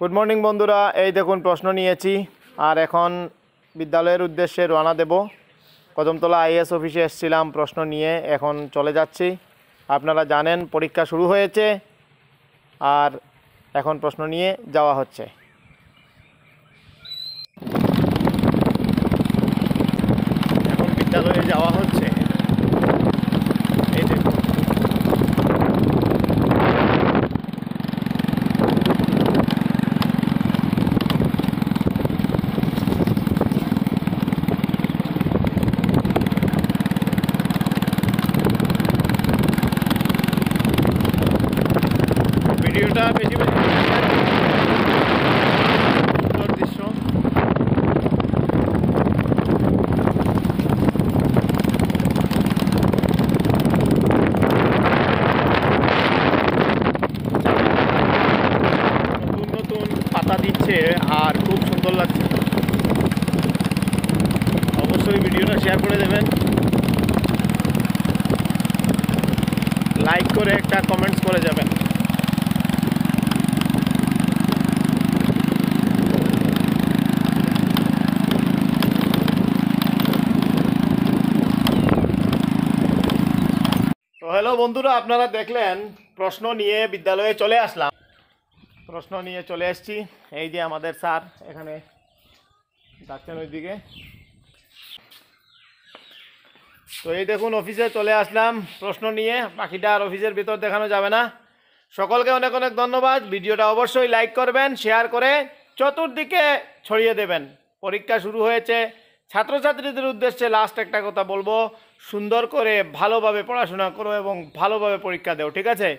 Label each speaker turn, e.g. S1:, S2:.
S1: Good morning বন্ধুরা, এই দেখুন প্রশ্ন নিয়েছি আর এখন বিদ্যালয়ের উদ্দেশ্যে রওনা দেব। কদমতলা আইএস অফিসে এসেছিলাম প্রশ্ন নিয়ে, এখন চলে যাচ্ছি। আপনারা জানেন পরীক্ষা শুরু হয়েছে আর এখন প্রশ্ন নিয়ে যাওয়া হচ্ছে। এখন বিদ্যালয়ে যাওয়া হচ্ছে। এই দেখুন ভিডিওটা বেশি বেশি সুন্দর দৃশ্য। নতুন নতুন পাতা দিচ্ছে আর খুব সুন্দর লাগছে। অবশ্যই ভিডিওটা শেয়ার করে দেবেন, লাইক করে একটা কমেন্টস করে যাবেন। তো হ্যালো বন্ধুরা, আপনারা দেখলেন প্রশ্ন নিয়ে বিদ্যালয়ে চলে আসলাম। প্রশ্ন নিয়ে চলে এসেছি। এই যে আমাদের স্যার এখানে যাচ্ছেন ওইদিকে। তো এই দেখুন অফিসে চলে আসলাম প্রশ্ন নিয়ে। বাকিটা আর অফিসের ভিতর দেখানো যাবে না। সকলকে অনেক অনেক ধন্যবাদ। ভিডিওটা অবশ্যই লাইক করবেন, শেয়ার করে চতুর্দিকে ছড়িয়ে দেবেন। পরীক্ষা শুরু হয়েছে। ছাত্রছাত্রীদের উদ্দেশ্যে লাস্ট একটা কথা বলবো, সুন্দর করে ভালোভাবে পড়াশোনা করো এবং ভালোভাবে পরীক্ষা দাও, ঠিক আছে?